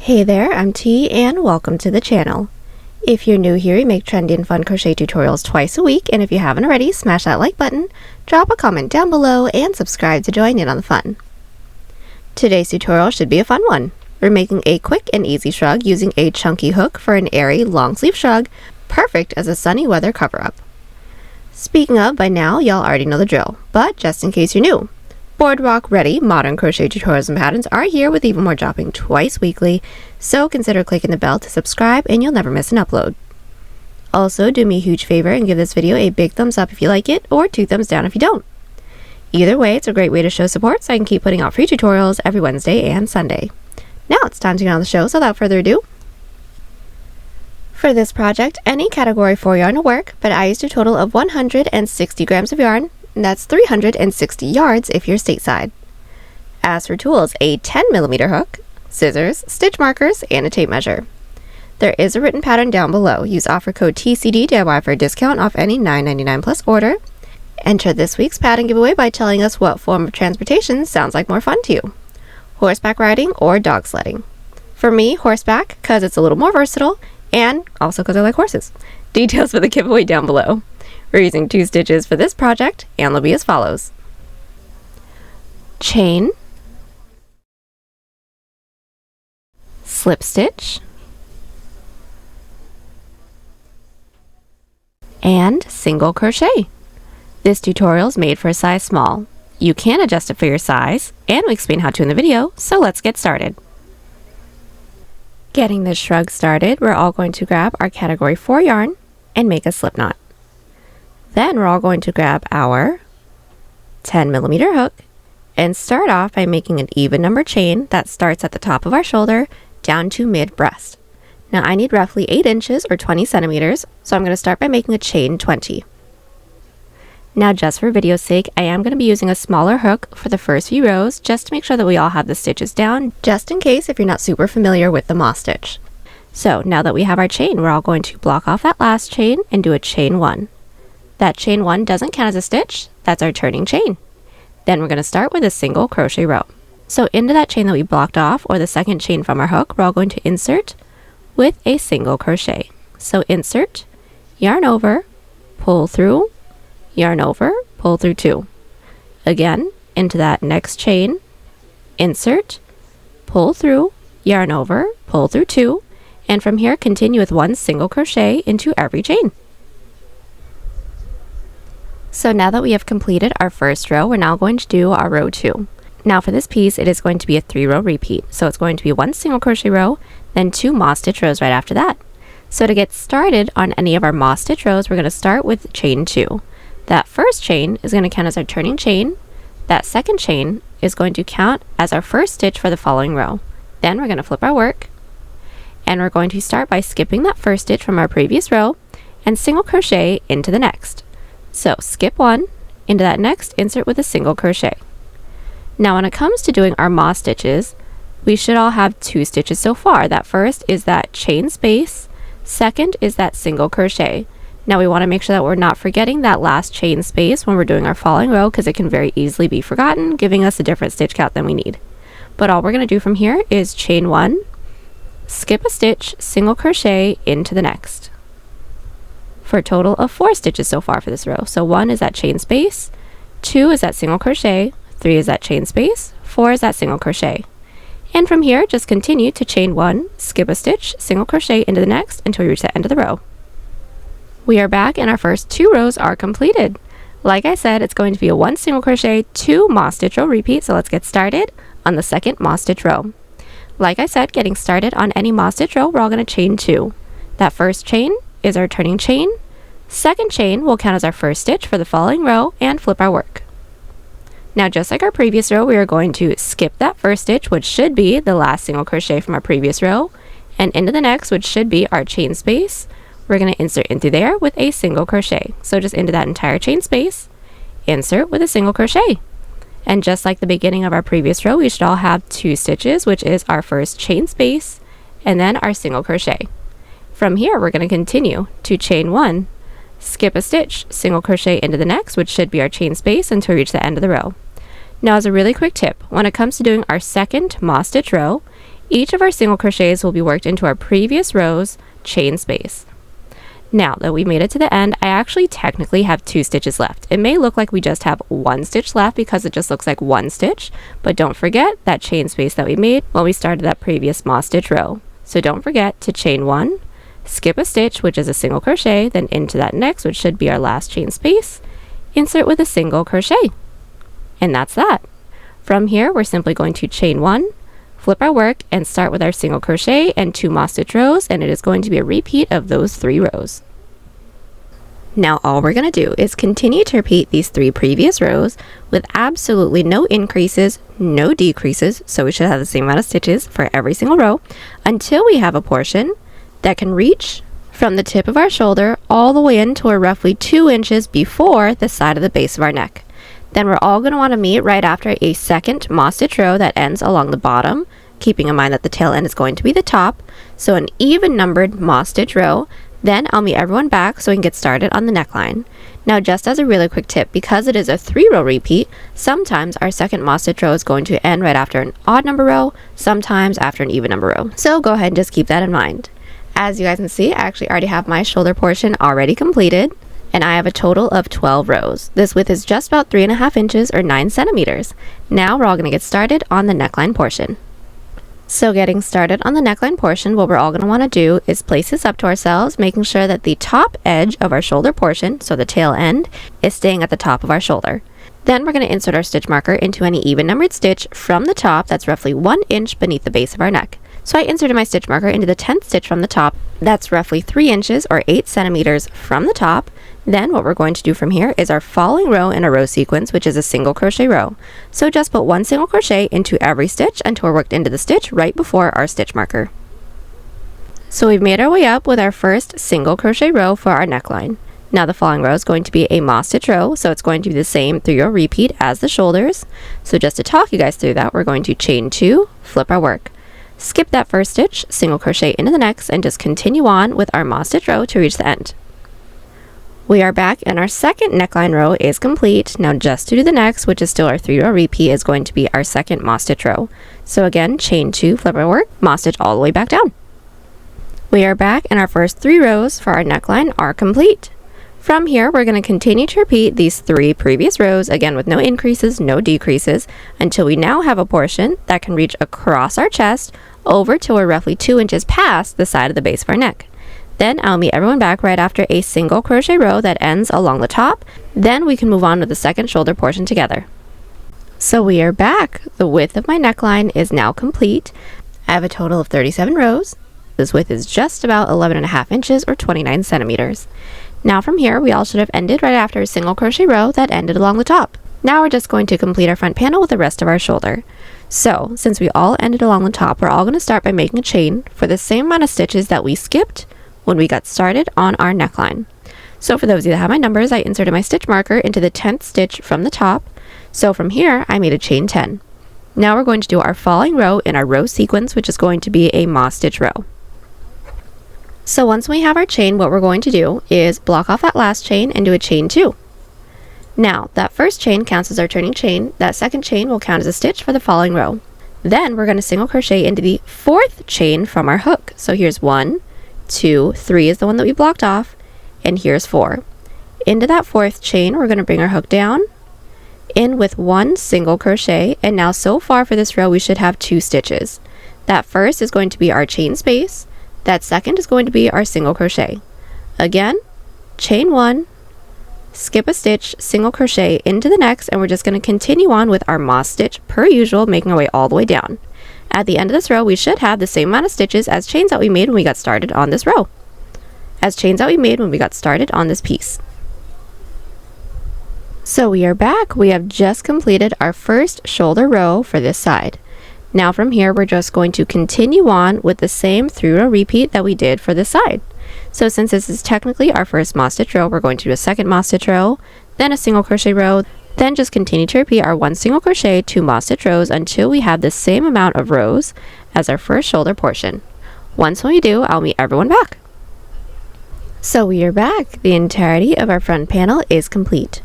Hey there, I'm T and welcome to the channel. If you're new here, we make trendy and fun crochet tutorials twice a week, and if you haven't already, smash that like button, drop a comment down below, and subscribe to join in on the fun. Today's tutorial should be a fun one. We're making a quick and easy shrug using a chunky hook for an airy long sleeve shrug, perfect as a sunny weather cover-up. Speaking of, by now y'all already know the drill, but just in case you're new, Boardwalk ready modern crochet tutorials and patterns are here with even more dropping twice weekly, so consider clicking the bell to subscribe and you'll never miss an upload. Also, do me a huge favor and give this video a big thumbs up if you like it, or 2 thumbs down if you don't. Either way, it's a great way to show support so I can keep putting out free tutorials every Wednesday and Sunday. Now it's time to get on the show, so without further ado. For this project, any category 4 yarn will work, but I used a total of 160 grams of yarn. That's 360 yards if you're stateside. As for tools, a 10mm hook, scissors, stitch markers, and a tape measure. There is a written pattern down below. Use offer code TCDDIY for a discount off any $9.99 plus order. Enter this week's pattern giveaway by telling us what form of transportation sounds like more fun to you. Horseback riding or dog sledding. For me, horseback, because it's a little more versatile, and also because I like horses. Details for the giveaway down below. We're using 2 stitches for this project, and they'll be as follows. Chain, slip stitch, and single crochet. This tutorial is made for a size small. You can adjust it for your size, and we explain how to in the video, so let's get started. Getting this shrug started, we're all going to grab our category 4 yarn and make a slip knot. Then we're all going to grab our 10mm hook and start off by making an even number chain that starts at the top of our shoulder down to mid-breast. Now I need roughly 8 inches or 20 centimeters, so I'm going to start by making a chain 20. Now just for video's sake, I am going to be using a smaller hook for the first few rows just to make sure that we all have the stitches down, just in case if you're not super familiar with the moss stitch. So now that we have our chain, we're all going to block off that last chain and do a chain 1. That chain 1 doesn't count as a stitch, that's our turning chain. Then we're going to start with a single crochet row. So into that chain that we blocked off, or the second chain from our hook, we're all going to insert with a single crochet. So insert, yarn over, pull through, yarn over, pull through 2. Again, into that next chain, insert, pull through, yarn over, pull through 2, and from here continue with 1 single crochet into every chain. So now that we have completed our first row, we're now going to do our row 2. Now for this piece, it is going to be a 3-row repeat. So it's going to be 1 single crochet row, then 2 moss stitch rows right after that. So to get started on any of our moss stitch rows, we're going to start with chain 2. That first chain is going to count as our turning chain. That second chain is going to count as our first stitch for the following row. Then we're going to flip our work, and we're going to start by skipping that first stitch from our previous row and single crochet into the next. So skip 1, into that next, insert with a single crochet. Now when it comes to doing our moss stitches, we should all have 2 stitches so far. That first is that chain space, second is that single crochet. Now we want to make sure that we're not forgetting that last chain space when we're doing our following row, because it can very easily be forgotten, giving us a different stitch count than we need. But all we're going to do from here is chain 1, skip a stitch, single crochet into the next, for a total of 4 stitches so far for this row. So 1 is that chain space, 2 is that single crochet, 3 is that chain space, 4 is that single crochet. And from here, just continue to chain 1, skip a stitch, single crochet into the next until you reach the end of the row. We are back and our first 2 rows are completed. Like I said, it's going to be a 1 single crochet, 2 moss stitch row repeat, so let's get started on the second moss stitch row. Like I said, getting started on any moss stitch row, we're all going to chain 2. That first chain is our turning chain. Second chain will count as our first stitch for the following row and flip our work. Now just like our previous row, we are going to skip that first stitch, which should be the last single crochet from our previous row, and into the next, which should be our chain space. We're going to insert into there with a single crochet. So just into that entire chain space, insert with a single crochet. And just like the beginning of our previous row, we should all have 2 stitches, which is our first chain space and then our single crochet. From here, we're going to continue to chain 1, skip a stitch, single crochet into the next, which should be our chain space until we reach the end of the row. Now as a really quick tip, when it comes to doing our second moss stitch row, Each of our single crochets will be worked into our previous row's chain space. Now that we made it to the end, I actually technically have 2 stitches left. It may look like we just have 1 stitch left because it just looks like 1 stitch, but don't forget that chain space that we made when we started that previous moss stitch row. So don't forget to chain 1, skip a stitch, which is a single crochet, then into that next, which should be our last chain space, insert with a single crochet. And that's that. From here, we're simply going to chain 1, flip our work, and start with our single crochet and 2 moss stitch rows, and it is going to be a repeat of those 3 rows. Now all we're going to do is continue to repeat these 3 previous rows with absolutely no increases, no decreases, so we should have the same amount of stitches for every single row until we have a portion that can reach from the tip of our shoulder all the way in to roughly 2 inches before the side of the base of our neck. Then we're all going to want to meet right after a second moss stitch row that ends along the bottom, keeping in mind that the tail end is going to be the top, so an even numbered moss stitch row. Then I'll meet everyone back so we can get started on the neckline. Now just as a really quick tip, because it is a 3-row repeat, sometimes our second moss stitch row is going to end right after an odd number row, sometimes after an even number row. So go ahead and just keep that in mind. As you guys can see, I actually already have my shoulder portion already completed, and I have a total of 12 rows. This width is just about 3.5 inches or 9 centimeters. Now we're all going to get started on the neckline portion. So getting started on the neckline portion, what we're all going to want to do is place this up to ourselves, making sure that the top edge of our shoulder portion, so the tail end, is staying at the top of our shoulder. Then we're going to insert our stitch marker into any even numbered stitch from the top that's roughly 1 inch beneath the base of our neck. So I inserted my stitch marker into the 10th stitch from the top, that's roughly 3 inches or 8 centimeters from the top. Then what we're going to do from here is our following row in a row sequence, which is a single crochet row. So just put 1 single crochet into every stitch until we're worked into the stitch right before our stitch marker. So we've made our way up with our first single crochet row for our neckline. Now the following row is going to be a moss stitch row, so it's going to be the same 3-row repeat as the shoulders. So just to talk you guys through that, we're going to chain 2, flip our work. Skip that first stitch, single crochet into the next, and just continue on with our moss stitch row to reach the end. We are back and our second neckline row is complete. Now just to do the next, which is still our 3-row repeat, is going to be our second moss stitch row. So again, chain 2, flip our work, moss stitch all the way back down. We are back and our first 3 rows for our neckline are complete. From here, we're going to continue to repeat these 3 previous rows, again with no increases, no decreases, until we now have a portion that can reach across our chest over till we're roughly 2 inches past the side of the base of our neck. Then I'll meet everyone back right after a single crochet row that ends along the top. Then we can move on to the second shoulder portion together. So we are back. The width of my neckline is now complete. I have a total of 37 rows. This width is just about 11.5 inches or 29 centimeters. Now from here, we all should have ended right after a single crochet row that ended along the top. Now we're just going to complete our front panel with the rest of our shoulder. So since we all ended along the top, we're all going to start by making a chain for the same amount of stitches that we skipped when we got started on our neckline. So for those of you that have my numbers, I inserted my stitch marker into the 10th stitch from the top. So from here, I made a chain 10. Now we're going to do our following row in our row sequence, which is going to be a moss stitch row. So once we have our chain, what we're going to do is block off that last chain and do a chain 2. Now, that first chain counts as our turning chain. That second chain will count as a stitch for the following row. Then we're going to single crochet into the 4th chain from our hook. So here's 1, 2, 3 is the one that we blocked off, and here's 4. Into that 4th chain, we're going to bring our hook down, in with 1 single crochet, and now so far for this row we should have 2 stitches. That first is going to be our chain space. That second is going to be our single crochet. Again, chain 1, skip a stitch, single crochet into the next, and we're just going to continue on with our moss stitch per usual, making our way all the way down. At the end of this row, we should have the same amount of stitches as chains that we made when we got started on this row. On this piece. So we are back. We have just completed our first shoulder row for this side. Now from here, we're just going to continue on with the same 3-row repeat that we did for this side. So since this is technically our first moss stitch row, we're going to do a second moss stitch row, then a single crochet row, then just continue to repeat our 1 single crochet, 2 moss stitch rows until we have the same amount of rows as our first shoulder portion. Once we do, I'll meet everyone back. So we are back. The entirety of our front panel is complete.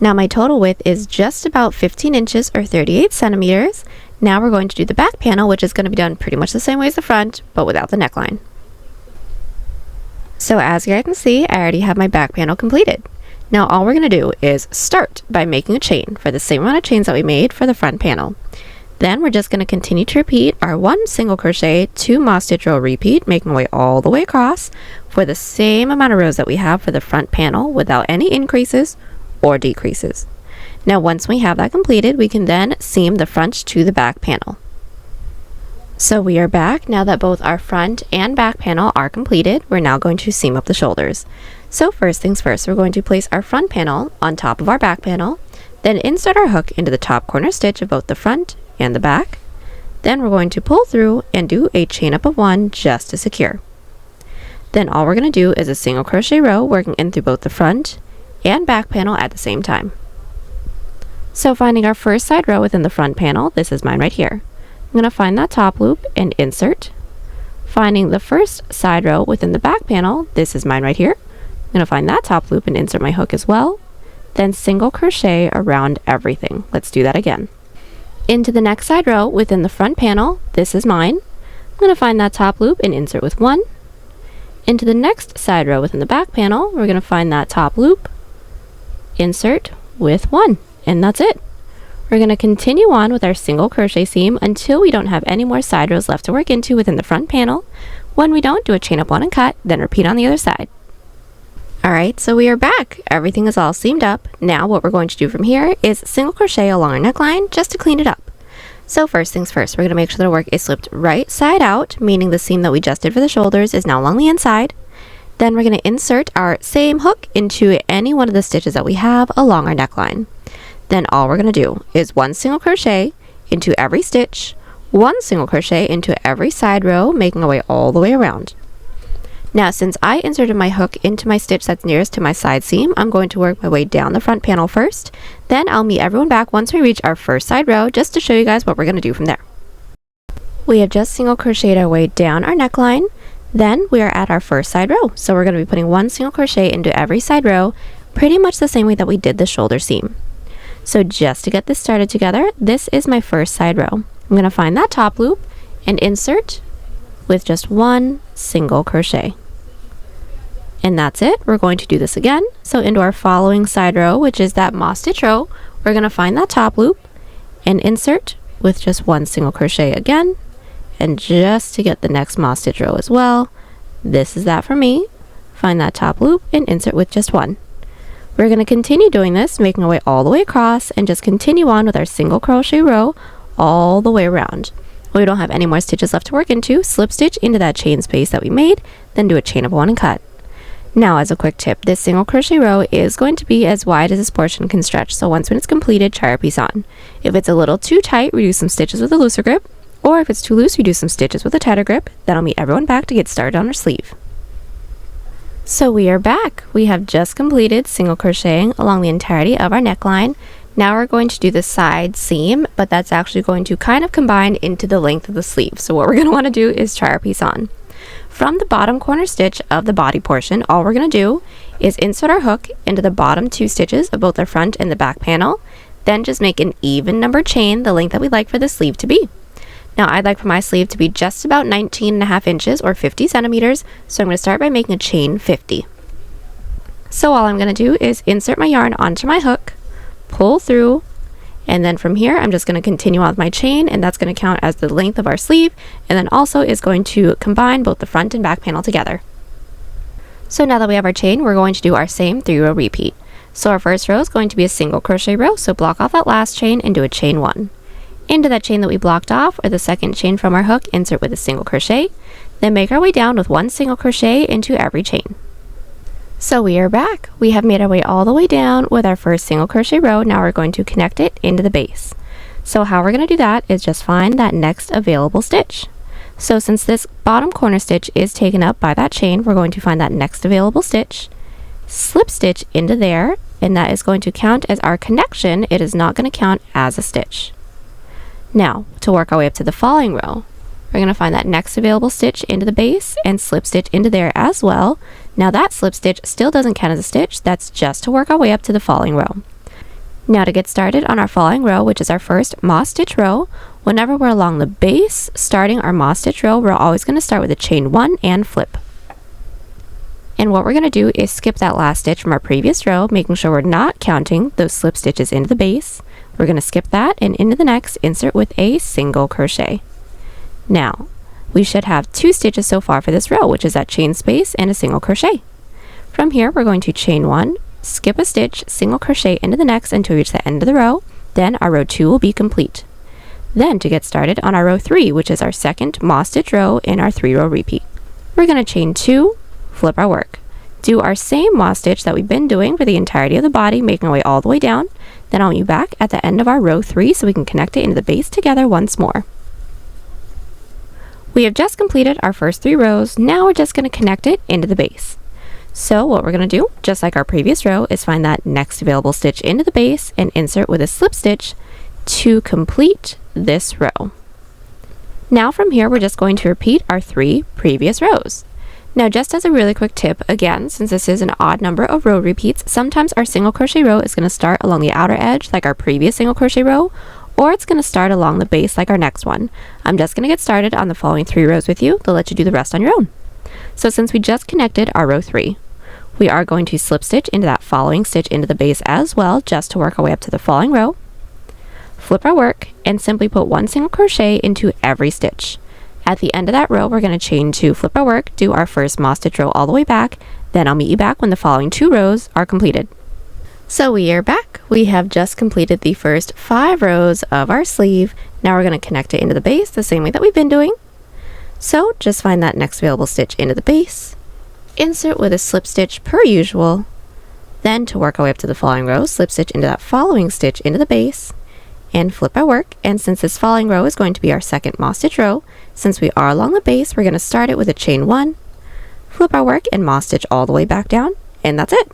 Now my total width is just about 15 inches or 38 centimeters. Now we're going to do the back panel, which is going to be done pretty much the same way as the front, but without the neckline. So as you guys can see, I already have my back panel completed. Now all we're going to do is start by making a chain for the same amount of chains that we made for the front panel. Then we're just going to continue to repeat our 1 single crochet, 2 moss stitch row repeat, making our way all the way across for the same amount of rows that we have for the front panel without any increases or decreases. Now once we have that completed, we can then seam the front to the back panel. So we are back. Now that both our front and back panel are completed, we're now going to seam up the shoulders. So first things first, we're going to place our front panel on top of our back panel, then insert our hook into the top corner stitch of both the front and the back. Then we're going to pull through and do a chain up of 1 just to secure. Then all we're going to do is a single crochet row working in through both the front and back panel at the same time. So finding our first side row within the front panel, this is mine right here. I'm going to find that top loop and insert. Finding the first side row within the back panel, this is mine right here. I'm going to find that top loop and insert my hook as well. Then single crochet around everything. Let's do that again. Into the next side row within the front panel, this is mine. I'm going to find that top loop and insert with 1. Into the next side row within the back panel, we're going to find that top loop, insert with 1, and that's it. We're going to continue on with our single crochet seam until we don't have any more side rows left to work into within the front panel. When we don't, do a chain up 1 and cut, then repeat on the other side. Alright, so we are back. Everything is all seamed up. Now what we're going to do from here is single crochet along our neckline just to clean it up. So first things first, we're going to make sure that our work is slipped right side out, meaning the seam that we just did for the shoulders is now along the inside. Then we're going to insert our same hook into any one of the stitches that we have along our neckline. Then all we're going to do is 1 single crochet into every stitch, 1 single crochet into every side row, making our way all the way around. Now since I inserted my hook into my stitch that's nearest to my side seam, I'm going to work my way down the front panel first. Then I'll meet everyone back once we reach our first side row just to show you guys what we're going to do from there. We have just single crocheted our way down our neckline. Then we are at our first side row. So we're going to be putting 1 single crochet into every side row, pretty much the same way that we did the shoulder seam. So just to get this started together, this is my first side row. I'm going to find that top loop and insert with just 1 single crochet. And that's it. We're going to do this again. So into our following side row, which is that moss stitch row, we're going to find that top loop and insert with just 1 single crochet again. And just to get the next moss stitch row as well, this is that for me. Find that top loop and insert with just 1. We're going to continue doing this, making our way all the way across, and just continue on with our single crochet row all the way around. When we don't have any more stitches left to work into, slip stitch into that chain space that we made, then do a chain of 1 and cut. Now as a quick tip, this single crochet row is going to be as wide as this portion can stretch, so once when it's completed, try our piece on. If it's a little too tight, we do some stitches with a looser grip, or if it's too loose, we do some stitches with a tighter grip. Then I'll meet everyone back to get started on our sleeve. So we are back. We have just completed single crocheting along the entirety of our neckline. Now we're going to do the side seam, but that's actually going to kind of combine into the length of the sleeve. So what we're going to want to do is try our piece on. From the bottom corner stitch of the body portion, all we're going to do is insert our hook into the bottom 2 stitches of both the front and the back panel, then just make an even number chain the length that we'd like for the sleeve to be. Now I'd like for my sleeve to be just about 19.5 inches or 50 centimeters, so I'm going to start by making a chain 50. So all I'm going to do is insert my yarn onto my hook, pull through, and then from here I'm just going to continue on with my chain, and that's going to count as the length of our sleeve, and then also is going to combine both the front and back panel together. So now that we have our chain, we're going to do our same 3-row repeat. So our first row is going to be a single crochet row, so block off that last chain and do a chain 1. Into that chain that we blocked off, or the second chain from our hook, insert with a single crochet, then make our way down with 1 single crochet into every chain. So we are back. We have made our way all the way down with our first single crochet row. Now we're going to connect it into the base. So how we're going to do that is just find that next available stitch. So since this bottom corner stitch is taken up by that chain, we're going to find that next available stitch, slip stitch into there, and that is going to count as our connection. It is not going to count as a stitch. Now, to work our way up to the following row, we're going to find that next available stitch into the base and slip stitch into there as well. Now that slip stitch still doesn't count as a stitch, that's just to work our way up to the following row. Now to get started on our following row, which is our first moss stitch row, Whenever we're along the base, starting our moss stitch row, we're always going to start with a chain 1 and flip. And what we're going to do is skip that last stitch from our previous row, making sure we're not counting those slip stitches into the base. We're going to skip that and into the next, insert with a single crochet. Now, we should have 2 stitches so far for this row, which is that chain space and a single crochet. From here, we're going to chain 1, skip a stitch, single crochet into the next until we reach the end of the row. Then our row 2 will be complete. Then to get started on our row 3, which is our second moss stitch row in our 3-row repeat, we're going to chain 2, flip our work. Do our same moss stitch that we've been doing for the entirety of the body, making our way all the way down. Then I'll meet you back at the end of our row 3 so we can connect it into the base together once more. We have just completed our first 3 rows. Now we're just going to connect it into the base. So what we're going to do, just like our previous row, is find that next available stitch into the base and insert with a slip stitch to complete this row. Now from here, we're just going to repeat our 3 previous rows. Now just as a really quick tip, again, since this is an odd number of row repeats, sometimes our single crochet row is going to start along the outer edge like our previous single crochet row, or it's going to start along the base like our next one. I'm just going to get started on the following 3 rows with you. They'll let you do the rest on your own. So since we just connected our row 3, we are going to slip stitch into that following stitch into the base as well, just to work our way up to the following row. Flip our work and simply put 1 single crochet into every stitch. At the end of that row, we're going to chain 2, flip our work, do our first moss stitch row all the way back. Then I'll meet you back when the following 2 rows are completed. So we are back. We have just completed the first 5 rows of our sleeve. Now we're going to connect it into the base the same way that we've been doing. So just find that next available stitch into the base, insert with a slip stitch per usual. Then to work our way up to the following row, slip stitch into that following stitch into the base, and flip our work. And since this following row is going to be our second moss stitch row, since we are along the base, we're going to start it with a chain 1, flip our work, and moss stitch all the way back down, and that's it.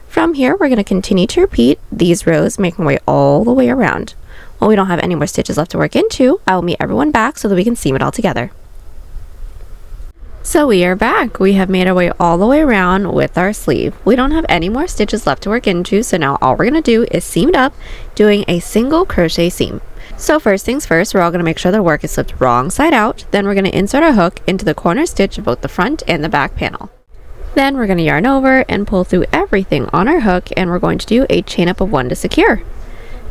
From here, we're going to continue to repeat these rows, making our way all the way around. When we don't have any more stitches left to work into, I will meet everyone back so that we can seam it all together. So we are back. We have made our way all the way around with our sleeve. We don't have any more stitches left to work into, so now all we're going to do is seam it up, doing a single crochet seam. So first things first, we're all going to make sure the work is slipped wrong side out. Then we're going to insert our hook into the corner stitch of both the front and the back panel. Then we're going to yarn over and pull through everything on our hook, and we're going to do a chain up of 1 to secure.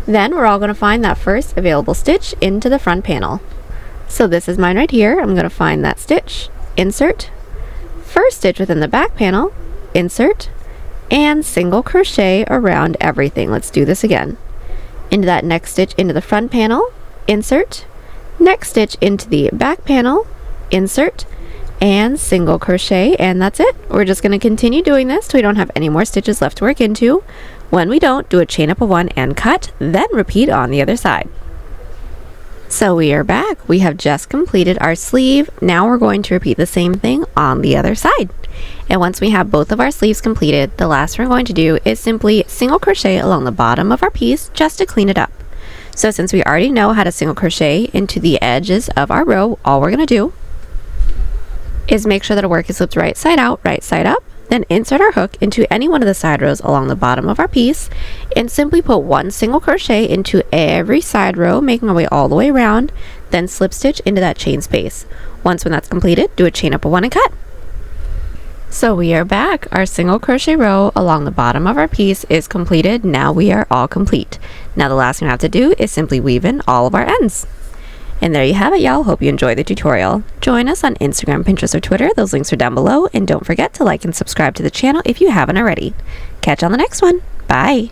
Then we're all going to find that first available stitch into the front panel. So this is mine right here. I'm going to find that stitch, insert, first stitch within the back panel, insert, and single crochet around everything. Let's do this again. Into that next stitch into the front panel, insert, next stitch into the back panel, insert, and single crochet, and that's it. We're just going to continue doing this till we don't have any more stitches left to work into. When we don't, do a chain up of 1 and cut, then repeat on the other side. So we are back. We have just completed our sleeve. Now we're going to repeat the same thing on the other side. And once we have both of our sleeves completed, the last we're going to do is simply single crochet along the bottom of our piece just to clean it up. So since we already know how to single crochet into the edges of our row, all we're going to do is make sure that our work is flipped right side out, right side up. Then insert our hook into any one of the side rows along the bottom of our piece and simply put 1 single crochet into every side row, making our way all the way around, then slip stitch into that chain space. Once when that's completed, do a chain up of 1 and cut. So we are back. Our single crochet row along the bottom of our piece is completed. Now we are all complete. Now the last thing we have to do is simply weave in all of our ends. And there you have it, y'all. Hope you enjoyed the tutorial. Join us on Instagram, Pinterest, or Twitter. Those links are down below. And don't forget to like and subscribe to the channel if you haven't already. Catch you on the next one. Bye.